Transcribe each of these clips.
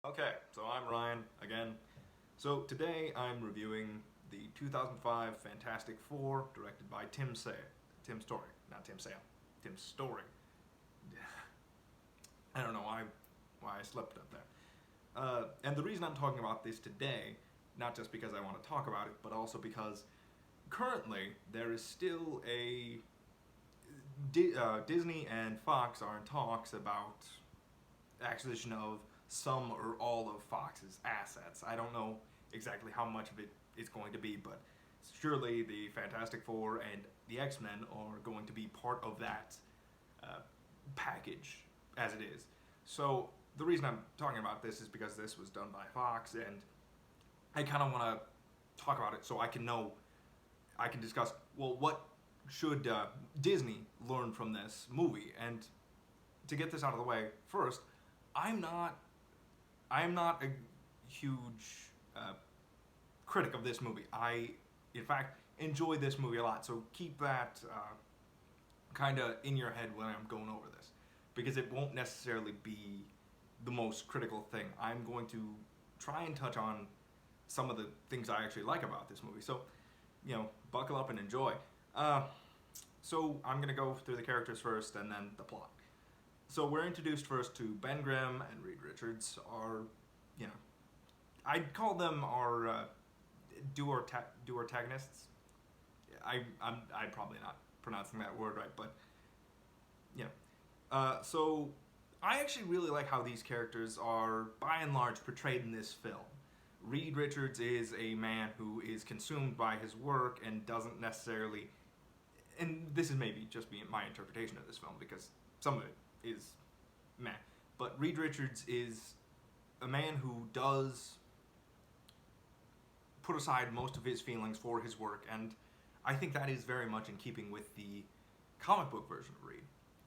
Okay, so I'm Ryan again. So today I'm reviewing the 2005 Fantastic Four, directed by Tim Story, not Tim Sale, Tim Story. I don't know why I slipped up there. And the reason I'm talking about this today, not just because I want to talk about it, but also because currently there is still a Disney and Fox are in talks about acquisition of some or all of Fox's assets. I don't know exactly how much of it is going to be, but surely the Fantastic Four and the X-Men are going to be part of that uh, package as it is. So the reason I'm talking about this is because this was done by Fox, and I kind of want to talk about it so I can discuss, well, what should Disney learn from this movie? And to get this out of the way, first, I'm not I'm not a huge critic of this movie. I, in fact, enjoy this movie a lot. So keep that kind of in your head when I'm going over this, because it won't necessarily be the most critical thing. I'm going to try and touch on some of the things I actually like about this movie. So, buckle up and enjoy. So I'm gonna go through the characters first, and then the plot. So we're introduced first to Ben Grimm and Reed Richards. You know, I'd call them our duo antagonists. I'm probably not pronouncing that word right, but you know. So I actually really like how these characters are, by and large, portrayed in this film. Reed Richards is a man who is consumed by his work and doesn't necessarily, and this is maybe just my interpretation of this film because some of it is meh, but Reed Richards is a man who does put aside most of his feelings for his work, and I think that is very much in keeping with the comic book version of Reed.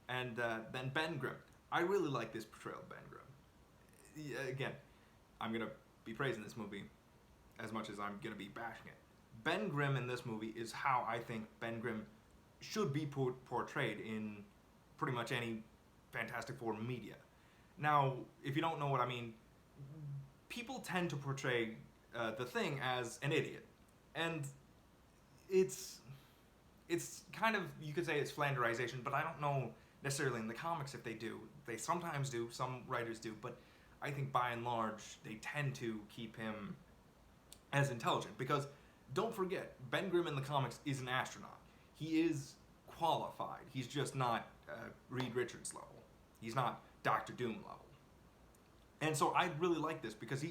And then Ben Grimm. I really like this portrayal of Ben Grimm. Again, I'm going to be praising this movie as much as I'm going to be bashing it. Ben Grimm in this movie is how I think Ben Grimm should be portrayed in pretty much any Fantastic Four media. Now, if you don't know what I mean, people tend to portray the Thing as an idiot, and it's kind of, you could say it's flanderization, but I don't know necessarily in the comics if they do. They sometimes do, some writers do, but I think by and large they tend to keep him as intelligent, because don't forget, Ben Grimm in the comics is an astronaut. He is qualified. He's just not Reed Richards level. He's not Doctor Doom level. And so I really like this because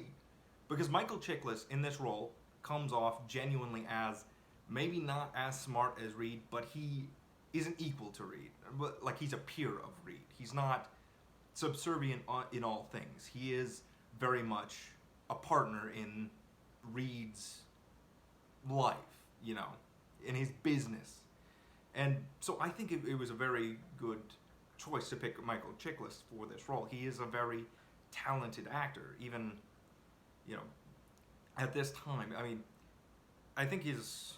Michael Chiklis in this role comes off genuinely as maybe not as smart as Reed, but he isn't equal to Reed. Like, he's a peer of Reed. He's not subservient in all things. He is very much a partner in Reed's life, in his business. And so I think it was a very good choice to pick Michael Chiklis for this role. He is a very talented actor, even, at this time. I mean, I think he's,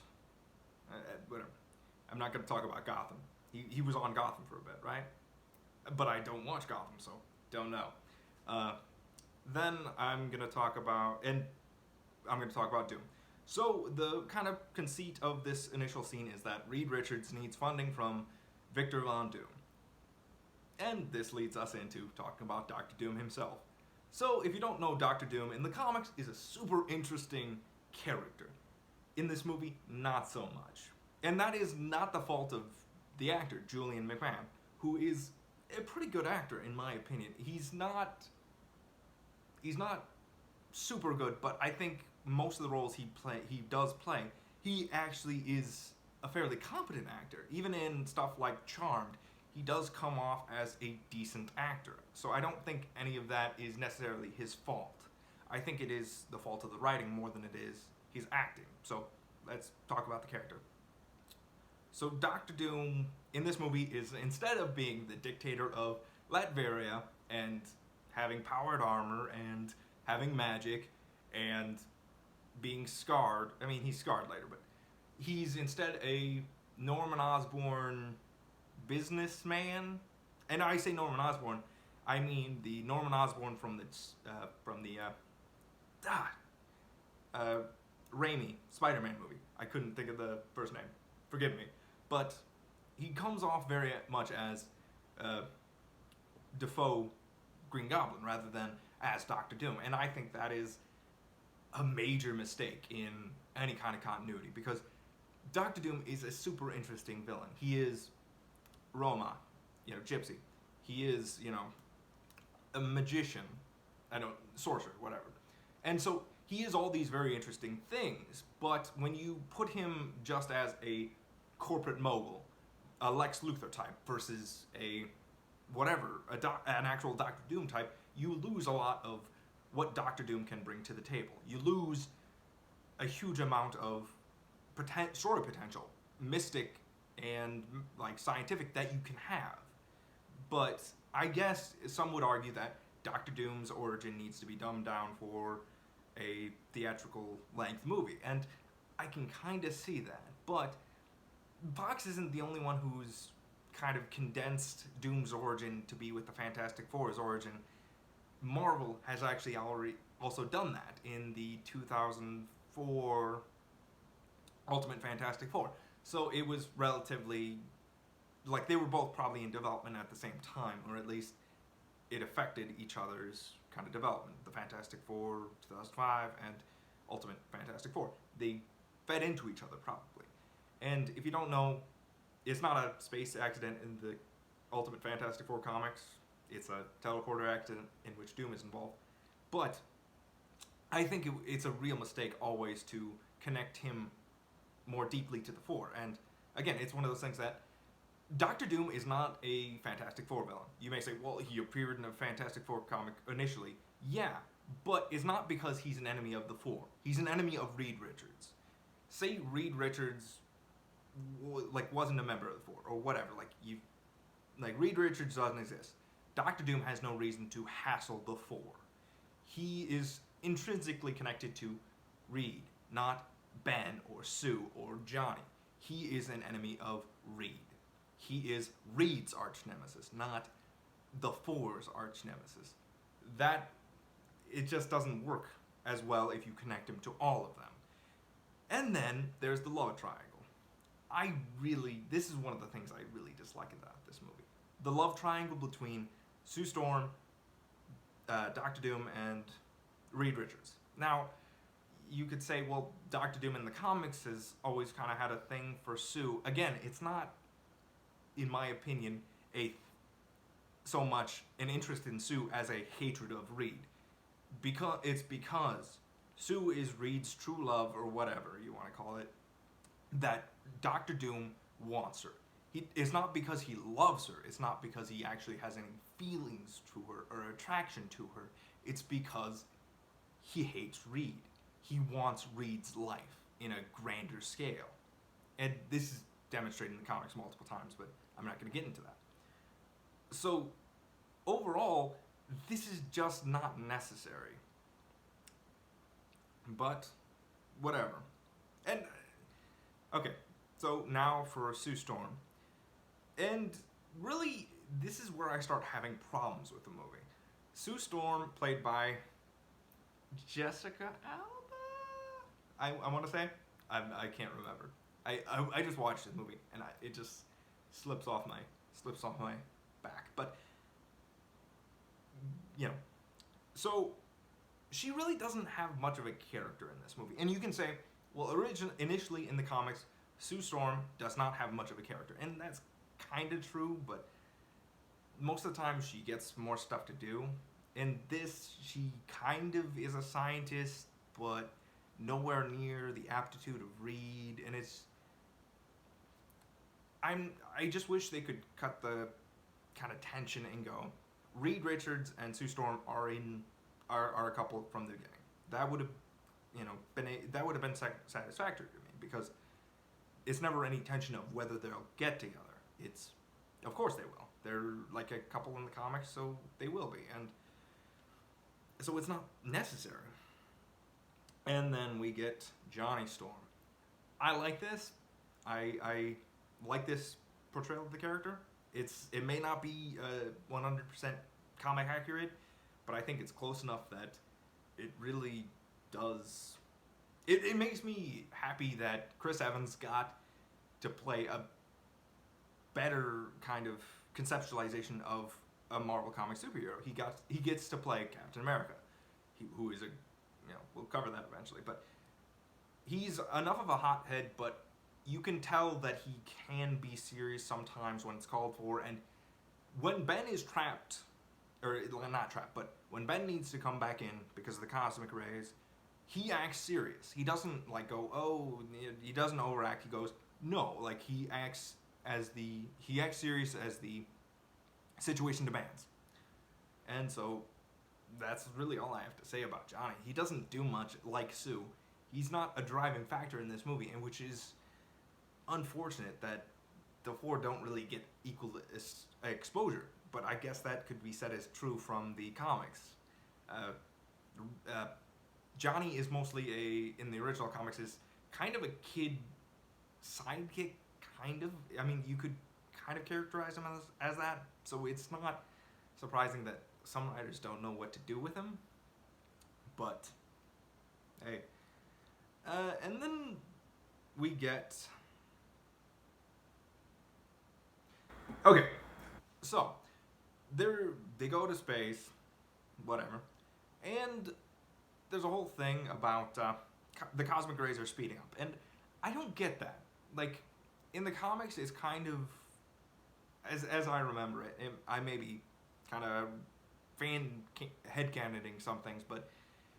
whatever. I'm not going to talk about Gotham. He was on Gotham for a bit, right? But I don't watch Gotham, so don't know. Then I'm going to talk about Doom. So the kind of conceit of this initial scene is that Reed Richards needs funding from Victor Von Doom. And this leads us into talking about Doctor Doom himself. So if you don't know, Doctor Doom in the comics is a super interesting character. In this movie, not so much. And that is not the fault of the actor, Julian McMahon, who is a pretty good actor in my opinion. He's not super good, but I think most of the roles he does play, he actually is a fairly competent actor. Even in stuff like Charmed, he does come off as a decent actor. So I don't think any of that is necessarily his fault. I think it is the fault of the writing more than it is his acting. So let's talk about the character. So Doctor Doom in this movie is, instead of being the dictator of Latveria and having powered armor and having magic and being scarred, I mean, he's scarred later, but he's instead a Norman Osborn businessman. And I say Norman Osborn I mean the Norman Osborn from the uh, Raimi Spider-Man movie. I couldn't think of the first name. Forgive me, but he comes off very much as Defoe Green Goblin rather than as Doctor Doom, and I think that is a major mistake in any kind of continuity because Doctor Doom is a super interesting villain. He is Roma, Gypsy. He is, a magician, sorcerer, whatever. And so he is all these very interesting things, but when you put him just as a corporate mogul, a Lex Luthor type versus an actual Doctor Doom type, you lose a lot of what Doctor Doom can bring to the table. You lose a huge amount of story potential, mystic and like scientific that you can have. But I guess some would argue that Doctor Doom's origin needs to be dumbed down for a theatrical length movie, and I can kind of see that. But Fox isn't the only one who's kind of condensed Doom's origin to be with the Fantastic Four's origin. Marvel has actually already also done that in the 2004 Ultimate Fantastic Four. So it was relatively, like, they were both probably in development at the same time, or at least it affected each other's kind of development. The Fantastic Four 2005 and Ultimate Fantastic Four. They fed into each other probably. And if you don't know, it's not a space accident in the Ultimate Fantastic Four comics. It's a teleporter accident in which Doom is involved. But I think it's a real mistake always to connect him more deeply to the Four. And again, it's one of those things that Doctor Doom is not a Fantastic Four villain. You may say, well, he appeared in a Fantastic Four comic initially. Yeah, but it's not because he's an enemy of the Four. He's an enemy of Reed Richards. Say Reed Richards wasn't a member of the Four or whatever. Reed Richards doesn't exist. Doctor Doom has no reason to hassle the Four. He is intrinsically connected to Reed, not Ben or Sue or Johnny. He is an enemy of Reed. He is Reed's arch nemesis, not the Four's arch nemesis. That, it just doesn't work as well if you connect him to all of them. And then there's the love triangle. This is one of the things I really dislike about this movie. The love triangle between Sue Storm, Doctor Doom, and Reed Richards. Now, you could say, well, Doctor Doom in the comics has always kind of had a thing for Sue. Again, it's not, in my opinion, so much an interest in Sue as a hatred of Reed. Because Sue is Reed's true love, or whatever you want to call it, that Doctor Doom wants her. It's not because he loves her. It's not because he actually has any feelings to her or attraction to her. It's because he hates Reed. He wants Reed's life in a grander scale. And this is demonstrated in the comics multiple times, but I'm not going to get into that. So, overall, this is just not necessary. But, whatever. And, okay, so now for Sue Storm. And really, this is where I start having problems with the movie. Sue Storm, played by Jessica Alba? I want to say? I can't remember. I just watched this movie, and it just slips off my back. But, so she really doesn't have much of a character in this movie. And you can say, well, initially in the comics, Sue Storm does not have much of a character. And that's kind of true, but most of the time she gets more stuff to do. In this, she kind of is a scientist, but nowhere near the aptitude of Reed, and I just wish they could cut the kind of tension and go, Reed Richards and Sue Storm are a couple from the beginning. That would have been satisfactory to me, because it's never any tension of whether they'll get together. It's, of course they will. They're like a couple in the comics, so they will be, and so it's not necessary. And then we get Johnny Storm. I like this. I like this portrayal of the character. It may not be 100% comic accurate, but I think it's close enough that it really does. It makes me happy that Chris Evans got to play a better kind of conceptualization of a Marvel comic superhero. He gets to play Captain America, who is we'll cover that eventually, but he's enough of a hothead, but you can tell that he can be serious sometimes when it's called for, and when Ben is trapped, or not trapped, but when Ben needs to come back in because of the cosmic rays, he acts serious. He doesn't like go, oh, he doesn't overact. He goes, no, like he acts serious as the situation demands. And so that's really all I have to say about Johnny. He doesn't do much like Sue. He's not a driving factor in this movie, and which is unfortunate that the four don't really get equal exposure. But I guess that could be said as true from the comics. Johnny is mostly in the original comics, is kind of a kid sidekick, kind of. I mean, you could kind of characterize him as that. So it's not surprising that some writers don't know what to do with him. But, hey. And then we get... Okay, so they go to space, whatever, and there's a whole thing about the cosmic rays are speeding up, and I don't get that. Like, in the comics, it's kind of, as I remember it, I may be kind of headcanoning some things, but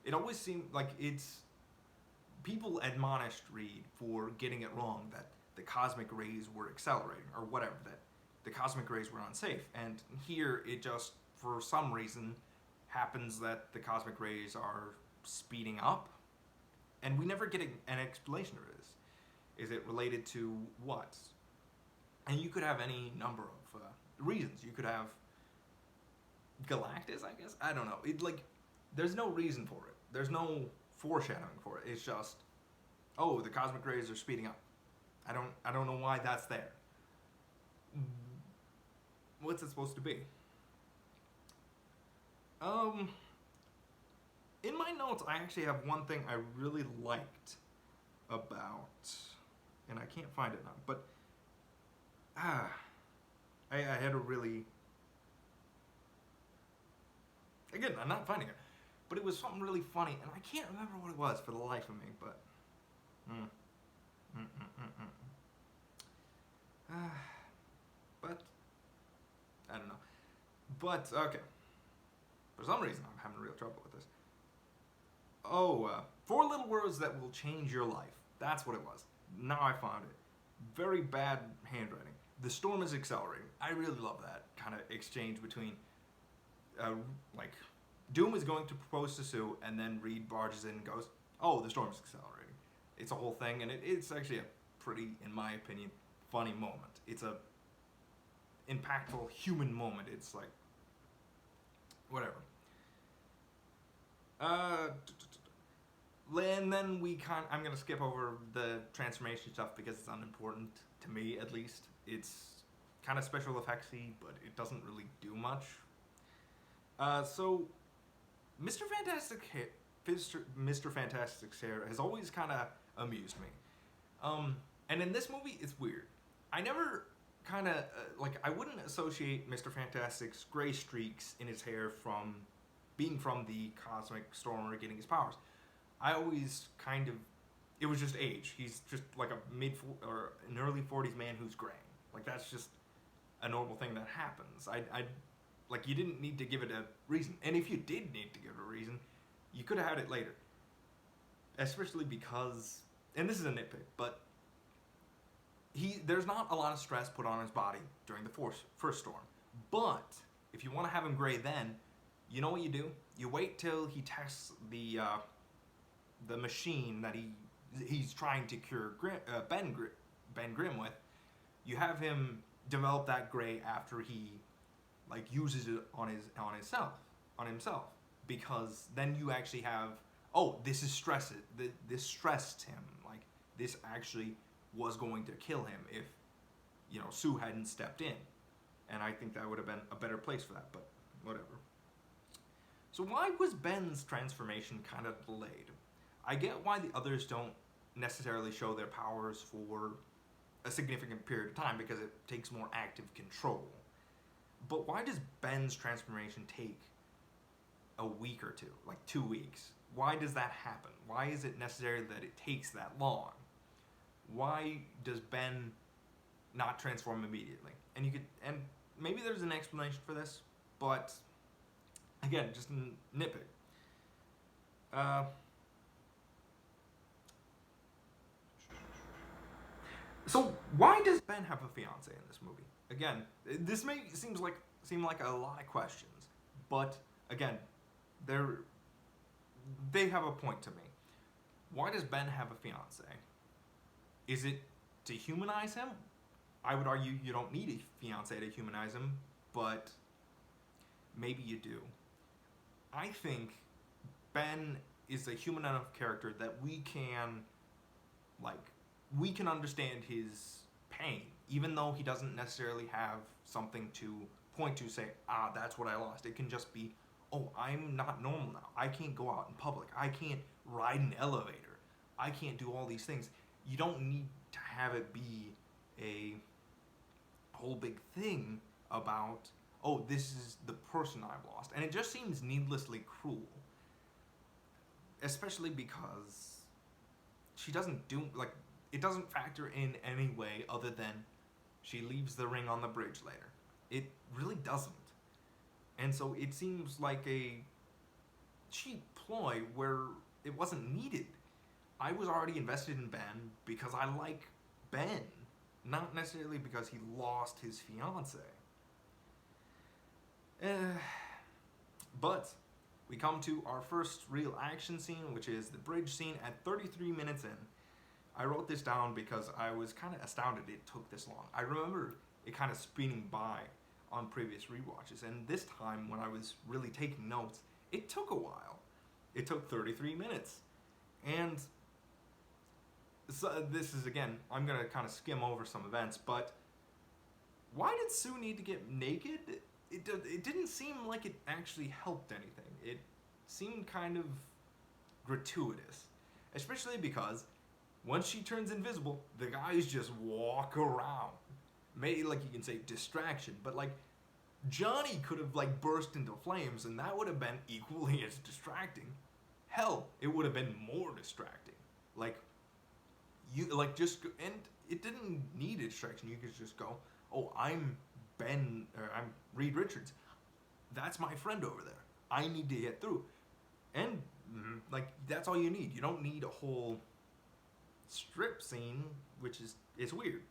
it always seemed like people admonished Reed for getting it wrong, that the cosmic rays were accelerating, or whatever, that the cosmic rays were unsafe. And here, it just, for some reason, happens that the cosmic rays are speeding up, and we never get an explanation of this. Is it related to what? And you could have any number of reasons. You could have Galactus, I guess? I don't know. There's no reason for it. There's no foreshadowing for it. It's just, oh, the cosmic rays are speeding up. I don't know why that's there. What's it supposed to be? In my notes, I actually have one thing I really liked about, and I can't find it now, but I had a really, again, I'm not finding it, but it was something really funny, and I can't remember what it was for the life of me, but, but, I don't know, but, okay, for some reason I'm having real trouble with this. Oh, 4 little words that will change your life. That's what it was. Now I found it. Very bad handwriting. The storm is accelerating. I really love that kind of exchange between, Doom is going to propose to Sue, and then Reed barges in and goes, oh, the storm is accelerating. It's a whole thing, and it's actually a pretty, in my opinion, funny moment. It's a impactful human moment. It's like, whatever. And then I'm going to skip over the transformation stuff because it's unimportant to me, at least. It's kind of special effectsy, but it doesn't really do much. So, Mr. Fantastic's hair has always kind of amused me. And in this movie, it's weird. I never kind of, I wouldn't associate Mr. Fantastic's gray streaks in his hair from being from the cosmic storm or getting his powers. I always kind of, it was just age. He's just like an early 40s man who's graying. Like, that's just a normal thing that happens. You didn't need to give it a reason. And if you did need to give it a reason, you could have had it later. Especially because, and this is a nitpick, but there's not a lot of stress put on his body during the first storm. But if you want to have him gray then, you know what you do? You wait till he tests the machine that he's trying to cure Ben Grimm with. You have him develop that gray after he uses it on himself, because then you actually have, oh, this stressed him. Like, this actually was going to kill him if Sue hadn't stepped in, and I think that would have been a better place for that. But whatever. So why was Ben's transformation kind of delayed? I get why the others don't necessarily show their powers for a significant period of time because it takes more active control. But why does Ben's transformation take a week or two, like 2 weeks? Why does that happen? Why is it necessary that it takes that long? Why does Ben not transform immediately? And maybe there's an explanation for this, but again, just a nitpick. So why does Ben have a fiance in this movie? Again, this may seem like a lot of questions, but again, they have a point to me. Why does Ben have a fiance? Is it to humanize him? I would argue you don't need a fiance to humanize him, but maybe you do. I think Ben is a human enough character that we can understand his pain, even though he doesn't necessarily have something to point to, say, that's what I lost. It can just be, oh, I'm not normal now. I can't go out in public. I can't ride an elevator. I can't do all these things. You don't need to have it be a whole big thing about, oh, this is the person I've lost. And it just seems needlessly cruel. Especially because she doesn't do, it doesn't factor in any way other than she leaves the ring on the bridge later. It really doesn't. And so it seems like a cheap ploy where it wasn't needed. I was already invested in Ben because I like Ben, not necessarily because he lost his fiance. But we come to our first real action scene, which is the bridge scene at 33 minutes in. I wrote this down because I was kind of astounded it took this long. I remember it kind of speeding by on previous rewatches, and this time when I was really taking notes, it took a while. It took 33 minutes. And so this is, again, I'm going to kind of skim over some events, but why did Sue need to get naked? It didn't seem like it actually helped anything. It seemed kind of gratuitous, especially because once she turns invisible, the guys just walk around. Maybe, you can say distraction, but, Johnny could have, burst into flames, and that would have been equally as distracting. Hell, it would have been more distracting. And it didn't need a distraction. You could just go, oh, I'm Reed Richards. That's my friend over there. I need to get through. And, that's all you need. You don't need a whole strip scene, which it's weird.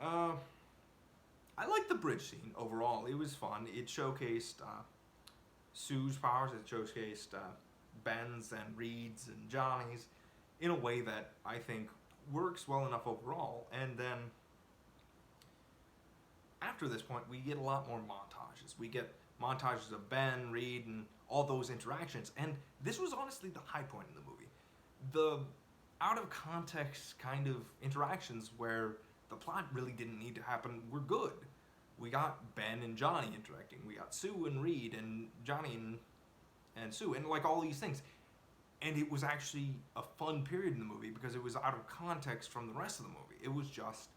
I like the bridge scene overall. It was fun. It showcased Sue's powers. It showcased Ben's and Reed's and Johnny's in a way that I think works well enough overall. And then after this point, we get a lot more montages. We get montages of Ben, Reed, and all those interactions. And this was honestly the high point in the movie. The out of context kind of interactions where the plot really didn't need to happen were good. We got Ben and Johnny interacting. We got Sue and Reed and Johnny and Sue and all these things. And it was actually a fun period in the movie because it was out of context from the rest of the movie. It was just,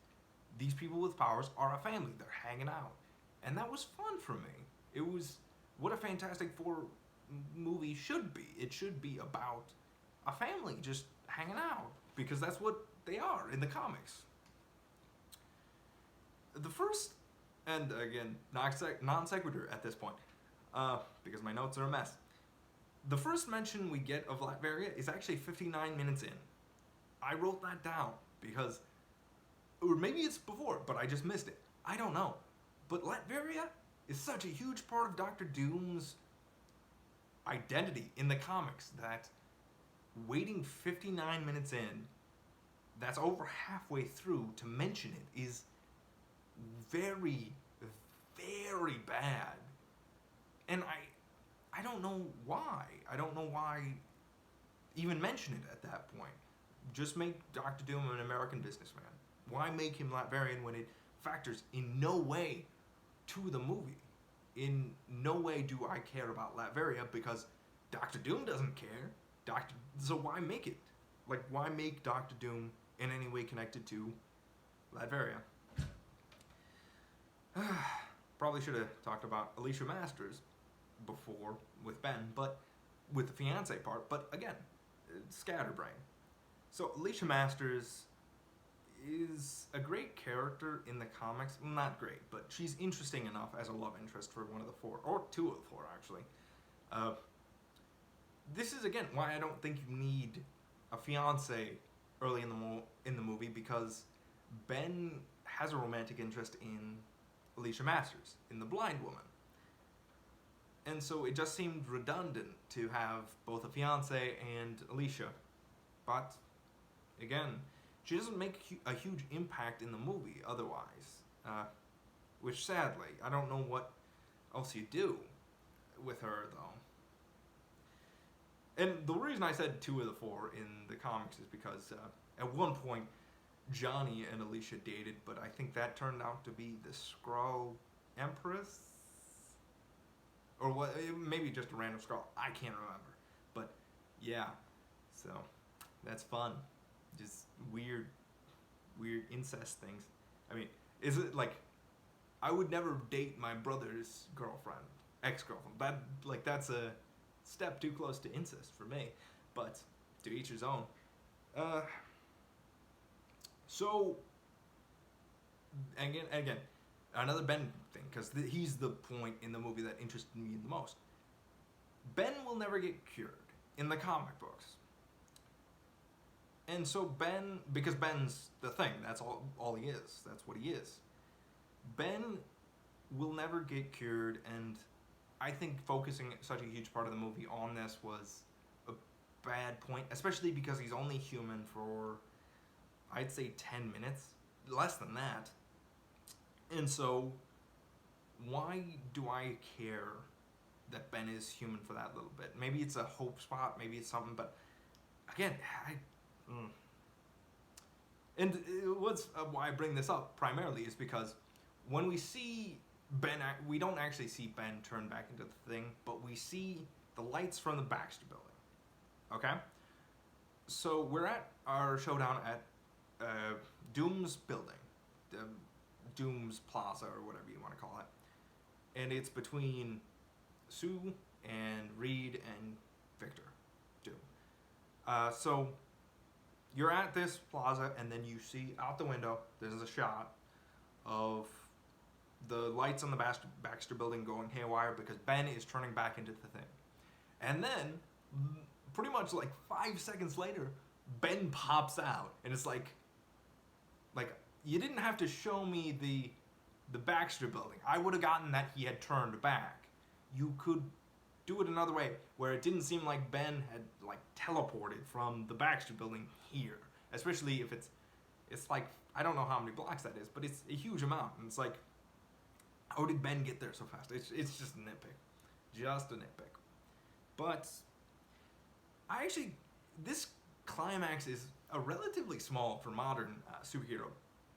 these people with powers are a family. They're hanging out. And that was fun for me. It was what a Fantastic Four movie should be. It should be about a family just hanging out because that's what they are in the comics. The first, and again, non sequitur at this point, because my notes are a mess. The first mention we get of Latveria is actually 59 minutes in. I wrote that down because, or maybe it's before, but I just missed it. I don't know. But Latveria is such a huge part of Doctor Doom's identity in the comics that waiting 59 minutes in, that's over halfway through, to mention it is very, very bad. And I don't know why. I don't know why even mention it at that point. Just make Doctor Doom an American businessman. Why make him Latvian when it factors in no way to the movie? in no way do I care about Latveria because Doctor Doom doesn't care. So why make it? Like, why make Doctor Doom in any way connected to Latveria? Probably should have talked about Alicia Masters before with Ben, but with the fiance part. But again, scatterbrain. So Alicia Masters is a great character in the comics. Well, not great, but she's interesting enough as a love interest for one of the four, or two of the four actually. This is again why I don't think you need a fiance early in the movie, because Ben has a romantic interest in Alicia Masters, in the blind woman. And so it just seemed redundant to have both a fiance and Alicia. But again, she doesn't make a huge impact in the movie otherwise. Which sadly, I don't know what else you do with her though. And the reason I said two of the four in the comics is because at one point Johnny and Alicia dated, but I think that turned out to be the Skrull Empress? Or what? Maybe just a random Skrull. I can't remember. But yeah, so that's fun. Just weird incest things. I mean, is it like, I would never date my brother's girlfriend, ex-girlfriend. That's a step too close to incest for me. But to each his own. So again, another Ben thing, because he's the point in the movie that interested me the most. Ben will never get cured in the comic books. And so because Ben's the thing, that's all he is. That's what he is. Ben will never get cured, and I think focusing such a huge part of the movie on this was a bad point, especially because he's only human for, I'd say, 10 minutes. Less than that. And so, why do I care that Ben is human for that little bit? Maybe it's a hope spot, maybe it's something, but again, And why I bring this up primarily is because when we see Ben, we don't actually see Ben turn back into the Thing, but we see the lights from the Baxter Building. Okay? So we're at our showdown at Doom's building, Doom's Plaza, or whatever you want to call it. And it's between Sue and Reed and Victor Doom. So you're at this plaza, and then you see out the window, there's a shot of the lights on the Baxter Building going haywire because Ben is turning back into the Thing. And then, pretty much like 5 seconds later, Ben pops out, and it's like you didn't have to show me the Baxter Building. I would have gotten that he had turned back. You could do it another way, where it didn't seem like Ben had like teleported from the Baxter Building here. Especially if it's like, I don't know how many blocks that is, but it's a huge amount. And it's like, how did Ben get there so fast? It's just a nitpick. Just a nitpick. But this climax is a relatively small for modern superhero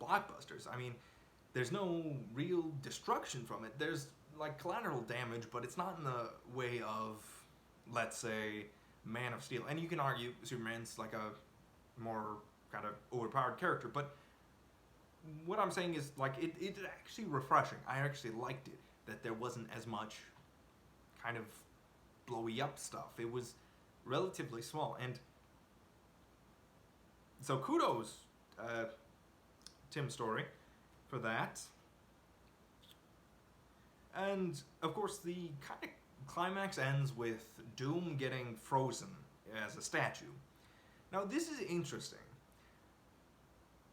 blockbusters. I mean, there's no real destruction from it. There's like collateral damage, but it's not in the way of, let's say, Man of Steel. And you can argue Superman's like a more kind of overpowered character, but what I'm saying is, like, it's actually refreshing. I actually liked it, that there wasn't as much kind of blowy up stuff. It was relatively small, and so kudos Tim Story for that. And of course the kind of climax ends with Doom getting frozen as a statue. Now this is interesting.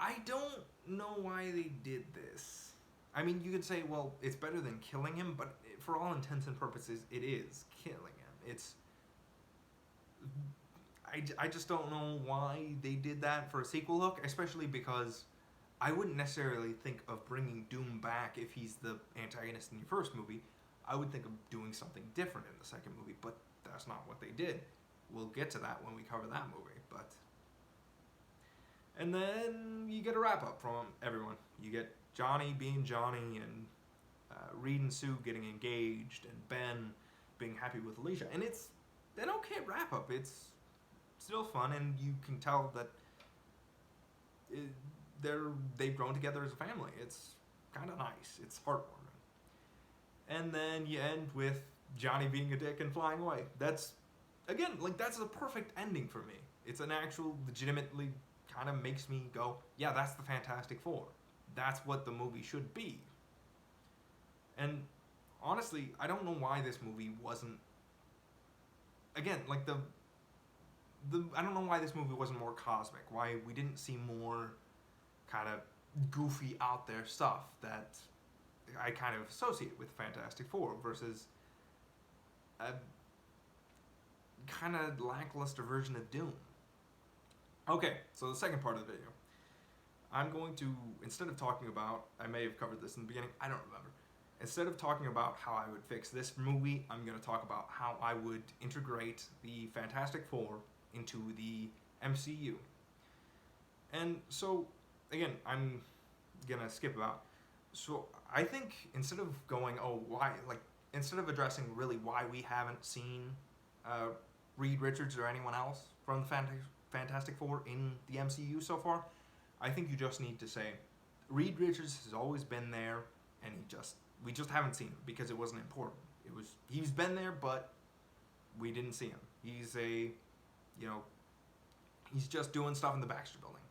I don't know why they did this. I mean, you could say, well, it's better than killing him, but for all intents and purposes, it is killing him. I just don't know why they did that for a sequel hook, especially because I wouldn't necessarily think of bringing Doom back if he's the antagonist in your first movie. I would think of doing something different in the second movie, but that's not what they did. We'll get to that when we cover that movie, but... And then you get a wrap-up from everyone. You get Johnny being Johnny, and Reed and Sue getting engaged, and Ben being happy with Alicia, and it's an okay wrap up. It's still fun, and you can tell that it, they've grown together as a family. It's kind of nice. It's heartwarming. And then you end with Johnny being a dick and flying away. That's again that's a perfect ending for me. It's an actual legitimately kind of makes me go, yeah, that's the Fantastic Four. That's what the movie should be. And honestly, I don't know why this movie wasn't again like the I don't know why this movie wasn't more cosmic. Why we didn't see more kind of goofy out there stuff that I kind of associate with Fantastic Four versus a kind of lackluster version of Doom. Okay, so the second part of the video. I'm going to, instead of talking about, I may have covered this in the beginning, I don't remember. Instead of talking about how I would fix this movie, I'm going to talk about how I would integrate the Fantastic Four into the MCU. And so, again, I'm going to skip about. So I think instead of going, instead of addressing really why we haven't seen Reed Richards or anyone else from the Fantastic Four in the MCU so far, I think you just need to say Reed Richards has always been there, and we just haven't seen him because it wasn't important. He's been there, but we didn't see him. He's he's just doing stuff in the Baxter Building,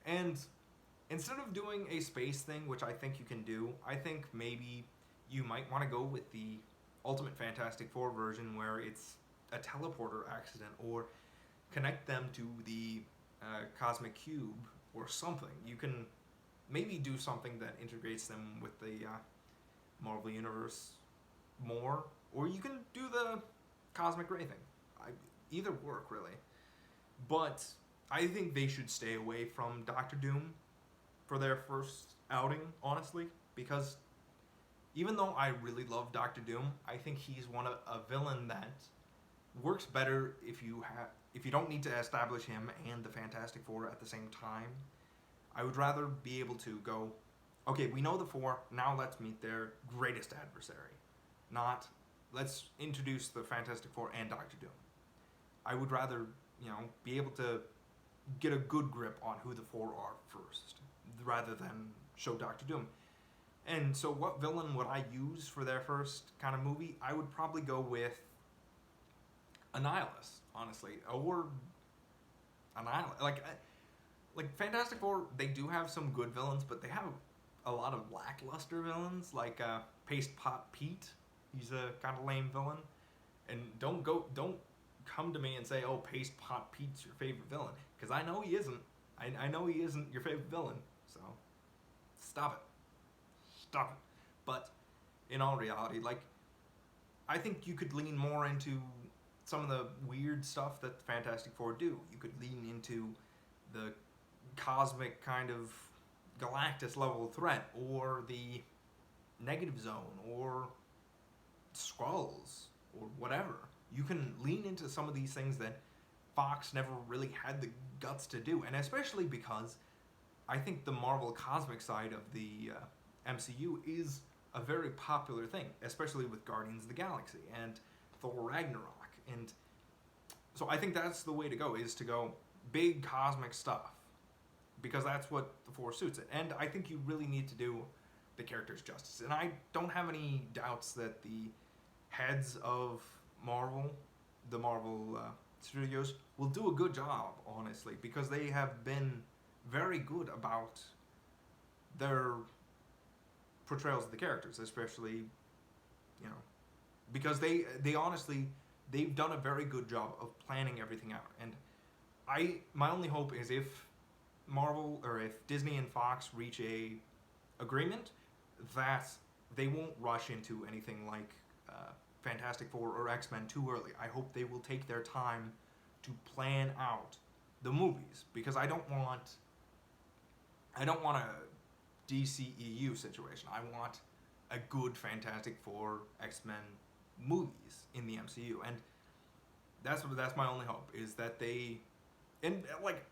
and instead of doing a space thing, which I think you can do, I think maybe you might want to go with the Ultimate Fantastic Four version where it's a teleporter accident, or connect them to the Cosmic Cube or something. You can maybe do something that integrates them with the Marvel Universe more, or you can do the Cosmic Ray thing. Either work, really. But I think they should stay away from Doctor Doom for their first outing, honestly, because even though I really love Doctor Doom, I think he's a villain that works better if you don't need to establish him and the Fantastic Four at the same time. I would rather be able to go, okay, we know the Four, now let's meet their greatest adversary. Not, let's introduce the Fantastic Four and Doctor Doom. I would rather, be able to get a good grip on who the Four are first, rather than show Doctor Doom. And so what villain would I use for their first kind of movie? I would probably go with Annihilus, honestly, or Annihilus. Like Fantastic Four, they do have some good villains, but they have a lot of lackluster villains, like Paste Pot Pete. He's a kind of lame villain, and don't come to me and say, "Oh, Paste Pot Pete's your favorite villain," because I know he isn't. I know he isn't your favorite villain. So stop it. But in all reality, I think you could lean more into some of the weird stuff that the Fantastic Four do. You could lean into the cosmic kind of Galactus level threat, or the Negative Zone, or Skrulls, or whatever. You can lean into some of these things that Fox never really had the guts to do, and especially because I think the Marvel cosmic side of the MCU is a very popular thing, especially with Guardians of the Galaxy and Thor Ragnarok. And so I think that's the way to go, is to go big cosmic stuff, because that's what the Four suits it. And I think you really need to do the characters justice. And I don't have any doubts that the heads of the Marvel studios, will do a good job, honestly, because they have been very good about their portrayals of the characters, especially, because they honestly, they've done a very good job of planning everything out. And my only hope is if Marvel, or if Disney and Fox reach a agreement, that they won't rush into anything like Fantastic Four or X-Men too early. I hope they will take their time to plan out the movies, because I don't want a DCEU situation. I want a good Fantastic Four, X-Men movies in the MCU, and that's my only hope, is that they, and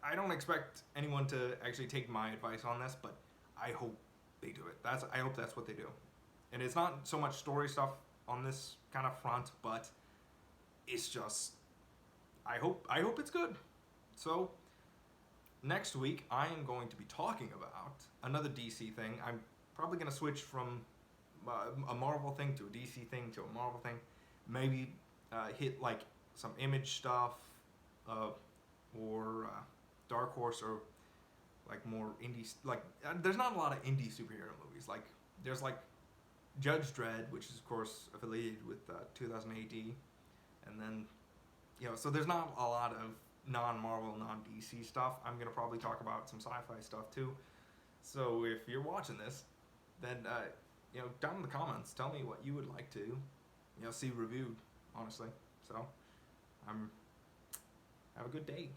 I don't expect anyone to actually take my advice on this, but I hope they do it. I hope that's what they do. and it's not so much story stuff on this kind of front, but it's just I hope it's good. So next week I am going to be talking about another DC thing. I'm probably going to switch from a Marvel thing to a DC thing to a Marvel thing. Maybe hit like some Image stuff or Dark Horse, or like more indie. Like there's not a lot of indie superhero movies. Like there's like Judge Dredd, which is of course affiliated with 2000 AD, and then so there's not a lot of non-Marvel, non-DC stuff. I'm gonna probably talk about some sci-fi stuff too. So if you're watching this, then down in the comments, tell me what you would like to see reviewed. Honestly, so have a good day.